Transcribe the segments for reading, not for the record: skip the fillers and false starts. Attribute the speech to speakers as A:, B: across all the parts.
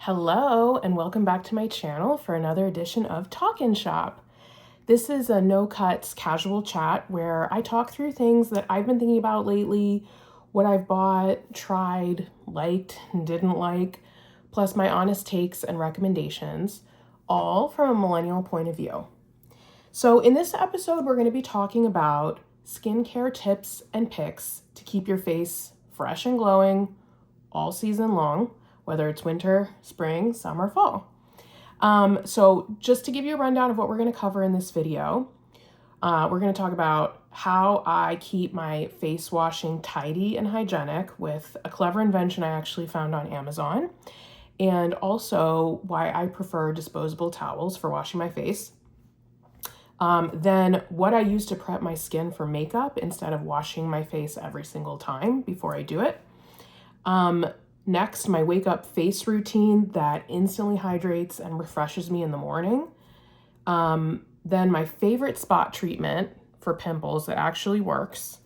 A: Hello, and welcome back to my channel for another edition of Talkin' Shop. This is a no-cuts casual chat where I talk through things that I've been thinking about lately, what I've bought, tried, liked, and didn't like, plus my honest takes and recommendations, all from a millennial point of view. So in this episode, we're going to be talking about skincare tips and picks to keep your face fresh and glowing all season long, whether it's winter, spring, summer, fall. So just to give you a rundown of what we're going to cover in this video, we're going to talk about how I keep my face washing tidy and hygienic with a clever invention I actually found on Amazon, and also why I prefer disposable towels for washing my face. Then what I use to prep my skin for makeup instead of washing my face every single time before I do it. Next, my wake up face routine that instantly hydrates and refreshes me in the morning. Then my favorite spot treatment for pimples that actually works.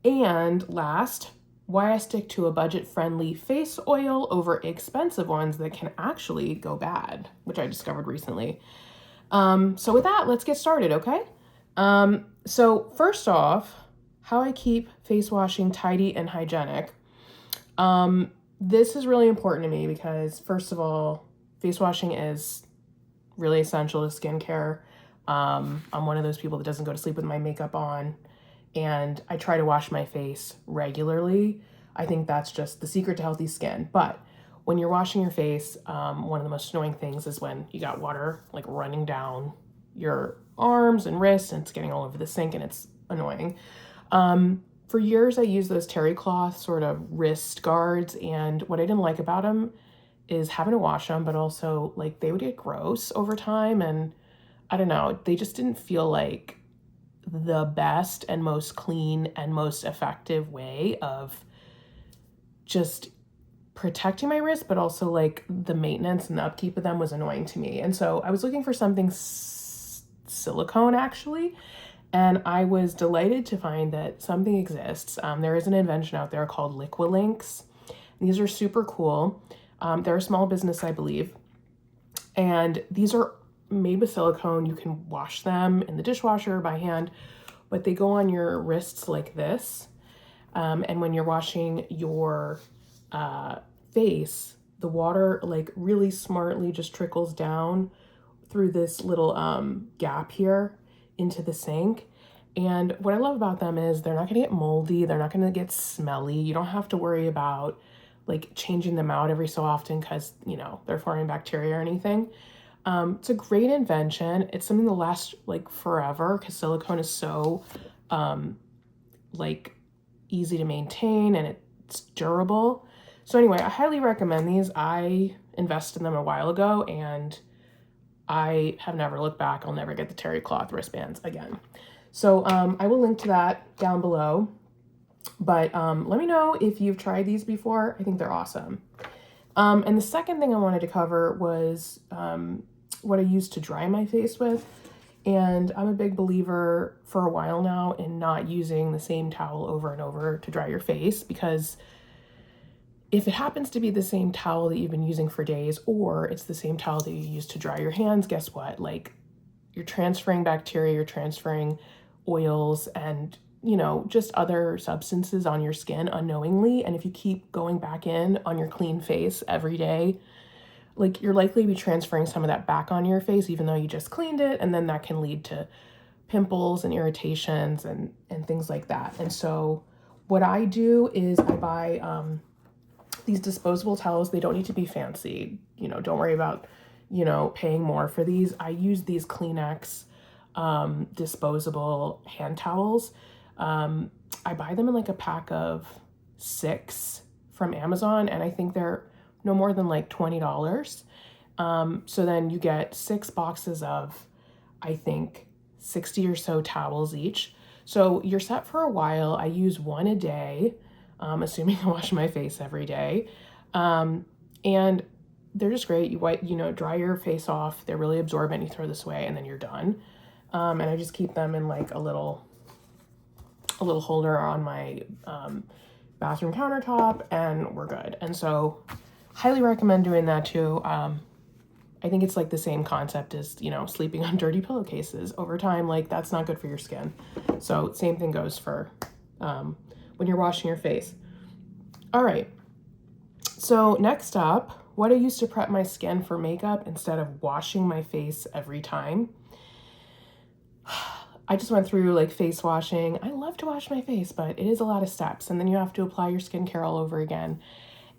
A: And last, why I stick to a budget-friendly face oil over expensive ones that can actually go bad, which I discovered recently. So with that, let's get started, okay? So first off, how I keep face washing tidy and hygienic. This is really important to me because, first of all, face washing is really essential to skincare. I'm one of those people that doesn't go to sleep with my makeup on, and I try to wash my face regularly. I think that's just the secret to healthy skin. But when you're washing your face, one of the most annoying things is when you got water like running down your arms and wrists and it's getting all over the sink, and it's annoying. For years, I used those terry cloth sort of wrist guards, and what I didn't like about them is having to wash them, but also like they would get gross over time, and I don't know, they just didn't feel like the best and most clean and most effective way of just protecting my wrist, but also like the maintenance and the upkeep of them was annoying to me. And so I was looking for something silicone actually. And I was delighted to find that something exists. There is an invention out there called Liquilinks. These are super cool. They're a small business, I believe. And these are made with silicone. You can wash them in the dishwasher by hand, but they go on your wrists like this. And when you're washing your face, the water like really smartly just trickles down through this little gap here into the sink. And what I love about them is they're not going to get moldy. They're not going to get smelly. You don't have to worry about like changing them out every so often because, you know, they're forming bacteria or anything. It's a great invention. It's something that lasts like forever because silicone is so like easy to maintain and it's durable. So anyway, I highly recommend these. I invested in them a while ago and I have never looked back. I'll never get the terry cloth wristbands again. So I will link to that down below. But let me know if you've tried these before. I think they're awesome. And the second thing I wanted to cover was what I used to dry my face with. And I'm a big believer for a while now in not using the same towel over and over to dry your face, because if it happens to be the same towel that you've been using for days, or it's the same towel that you use to dry your hands, guess what? Like, you're transferring bacteria, you're transferring oils and, you know, just other substances on your skin unknowingly. And if you keep going back in on your clean face every day, like you're likely to be transferring some of that back on your face, even though you just cleaned it. And then that can lead to pimples and irritations and things like that. And so what I do is I buy, these disposable towels. They don't need to be fancy. You know, don't worry about, you know, paying more for these. I use these Kleenex disposable hand towels. I buy them in like a pack of 6 from Amazon, and I think they're no more than like $20. So then you get 6 boxes of, I think, 60 or so towels each. So you're set for a while. I use one a day. Assuming I wash my face every day. And they're just great. You wipe, you know, dry your face off. They're really absorbent. You throw this away and then you're done. And I just keep them in like a little holder on my bathroom countertop, and we're good. And so highly recommend doing that too. I think it's like the same concept as, you know, sleeping on dirty pillowcases over time. Like, that's not good for your skin. So same thing goes for when you're washing your face. All right. So next up, what I use to prep my skin for makeup instead of washing my face every time. I just went through like face washing. I love to wash my face, but it is a lot of steps. And then you have to apply your skincare all over again.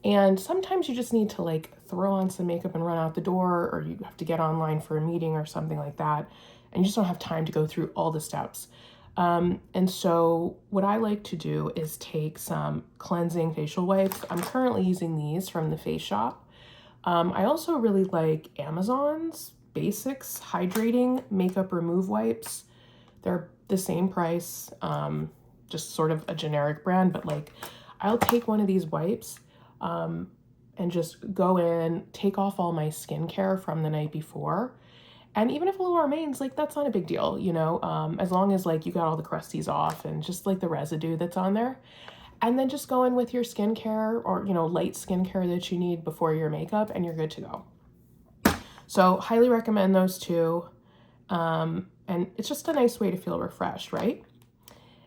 A: And sometimes you just need to like throw on some makeup and run out the door, or you have to get online for a meeting or something like that. And you just don't have time to go through all the steps. And so what I like to do is take some cleansing facial wipes. I'm currently using these from the Face Shop. I also really like Amazon's Basics Hydrating Makeup Remove Wipes. They're the same price, just sort of a generic brand, but like I'll take one of these wipes and just go in, take off all my skincare from the night before. And even if a little remains, like that's not a big deal, you know, as long as like you got all the crusties off and just like the residue that's on there. And then just go in with your skincare or, you know, light skincare that you need before your makeup and you're good to go. So highly recommend those two. And it's just a nice way to feel refreshed, right?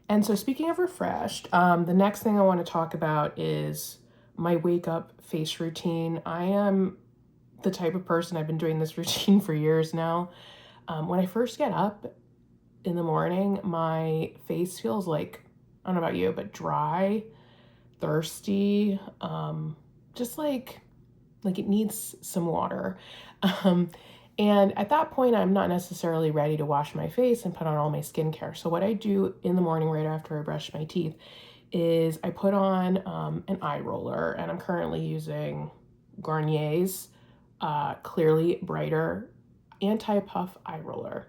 A: And so speaking of refreshed, the next thing I want to talk about is my wake up face routine. I am the type of person, I've been doing this routine for years now. When I first get up in the morning, my face feels like, I don't know about you, but dry, thirsty, just like it needs some water. And at that point, I'm not necessarily ready to wash my face and put on all my skincare. So what I do in the morning right after I brush my teeth is I put on an eye roller, and I'm currently using Garnier's Clearly Brighter Anti-Puff Eye Roller.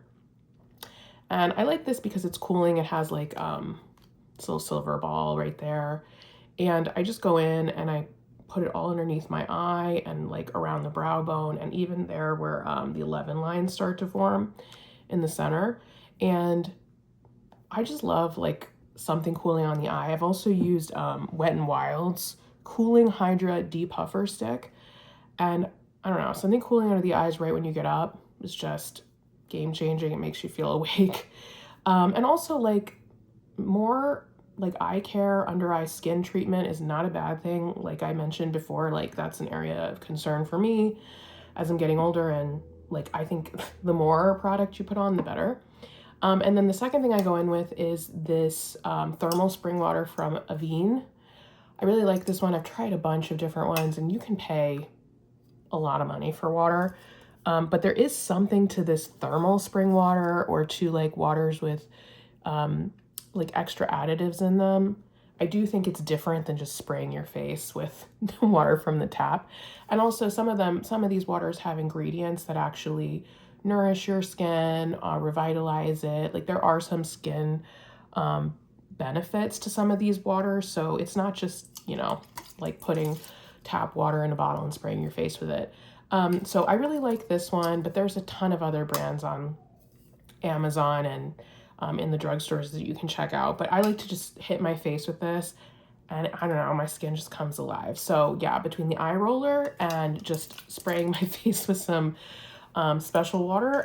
A: And I like this because it's cooling. It has like this little silver ball right there. And I just go in and I put it all underneath my eye and like around the brow bone and even there where the 11 lines start to form in the center. And I just love like something cooling on the eye. I've also used Wet n Wild's Cooling Hydra Depuffer Stick. And I don't know, something cooling under the eyes right when you get up is just game changing. It makes you feel awake. And also like more like eye care, under eye skin treatment is not a bad thing. Like I mentioned before, like that's an area of concern for me as I'm getting older. And like, I think the more product you put on, the better. And then the second thing I go in with is this thermal spring water from Avene. I really like this one. I've tried a bunch of different ones and you can pay a lot of money for water. But there is something to this thermal spring water or to like waters with like extra additives in them. I do think it's different than just spraying your face with water from the tap. And also some of these waters have ingredients that actually nourish your skin, revitalize it. Like there are some skin benefits to some of these waters. So it's not just, you know, like putting tap water in a bottle and spraying your face with it. So I really like this one, but there's a ton of other brands on Amazon and in the drugstores that you can check out. But I like to just hit my face with this and I don't know, my skin just comes alive. So yeah, between the eye roller and just spraying my face with some special water,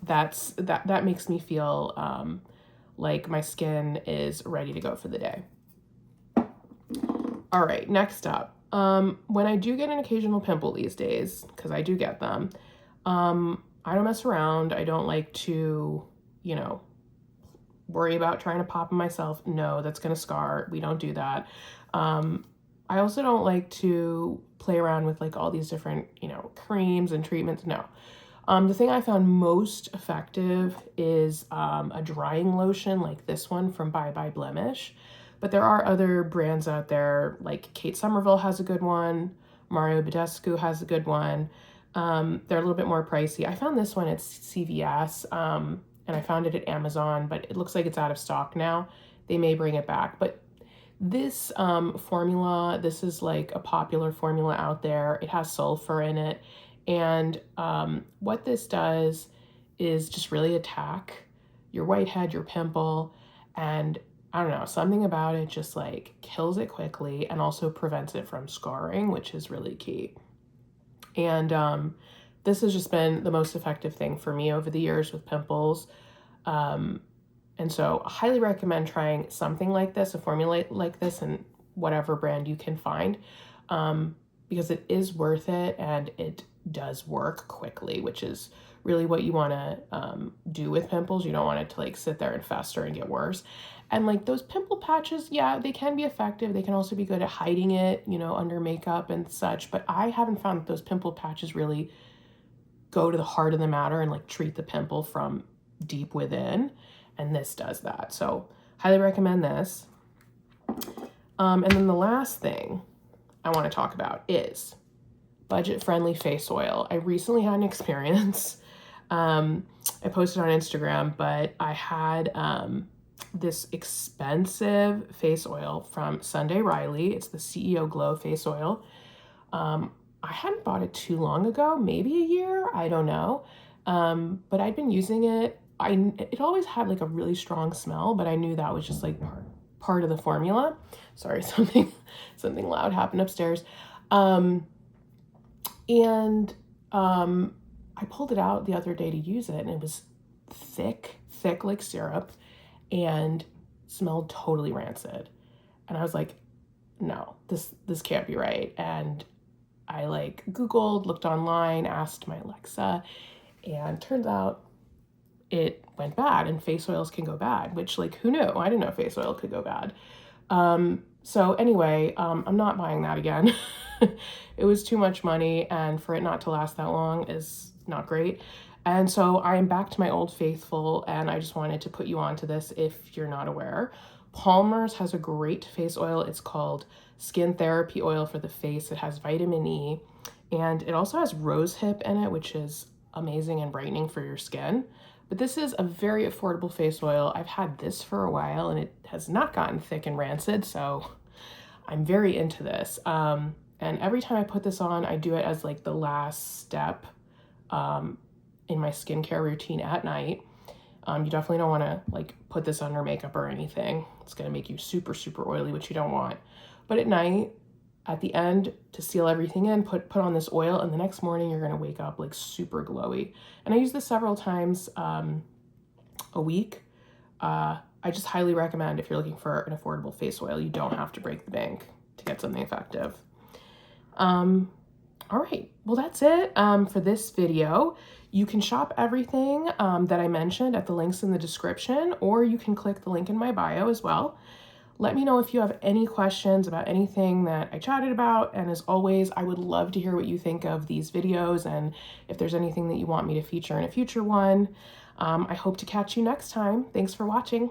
A: that makes me feel like my skin is ready to go for the day. All right, next up. When I do get an occasional pimple these days, because I do get them, I don't mess around. I don't like to, you know, worry about trying to pop them myself. No, that's going to scar. We don't do that. I also don't like to play around with like all these different, you know, creams and treatments. No. The thing I found most effective is a drying lotion like this one from Bye Bye Blemish. But there are other brands out there, like Kate Somerville has a good one, Mario Badescu has a good one. They're a little bit more pricey. I found this one at CVS, and I found it at Amazon, but it looks like it's out of stock now. They may bring it back. But this formula, this is like a popular formula out there. It has sulfur in it. And what this does is just really attack your whitehead, your pimple, and I don't know, something about it just like kills it quickly and also prevents it from scarring, which is really key. And this has just been the most effective thing for me over the years with pimples. And so I highly recommend trying something like this, a formula like this, and whatever brand you can find, because it is worth it and it does work quickly, which is really what you want to do with pimples. You don't want it to like sit there and fester and get worse. And like those pimple patches, yeah, they can be effective. They can also be good at hiding it, you know, under makeup and such. But I haven't found that those pimple patches really go to the heart of the matter and like treat the pimple from deep within. And this does that. So highly recommend this. And then the last thing I want to talk about is budget-friendly face oil. I recently had an experience. I posted on Instagram, but I had this expensive face oil from Sunday Riley. It's the CEO Glow face oil. I hadn't bought it too long ago, maybe a year, I don't know. But I'd been using it. It always had like a really strong smell, but I knew that was just like part of the formula. Sorry, something loud happened upstairs. I pulled it out the other day to use it, and it was thick like syrup, and smelled totally rancid. And I was like, no, this can't be right. And I like Googled, looked online, asked my Alexa, and turns out it went bad, and face oils can go bad, which like, who knew? I didn't know face oil could go bad. So anyway, I'm not buying that again. It was too much money, and for it not to last that long is not great. And so I am back to my old faithful, and I just wanted to put you onto this if you're not aware. Palmer's has a great face oil. It's called Skin Therapy Oil for the Face. It has vitamin E, and it also has rosehip in it, which is amazing and brightening for your skin. But this is a very affordable face oil. I've had this for a while, and it has not gotten thick and rancid, so I'm very into this. And every time I put this on, I do it as like the last step in my skincare routine at night. You definitely don't want to like put this under makeup or anything. It's going to make you super, super oily, which you don't want. But at night, at the end, to seal everything in, put on this oil, and the next morning you're going to wake up like super glowy. And I use this several times a week. I just highly recommend if you're looking for an affordable face oil. You don't have to break the bank to get something effective. All right, well, that's it for this video. You can shop everything that I mentioned at the links in the description, or you can click the link in my bio as well. Let me know if you have any questions about anything that I chatted about. And as always, I would love to hear what you think of these videos and if there's anything that you want me to feature in a future one. I hope to catch you next time. Thanks for watching.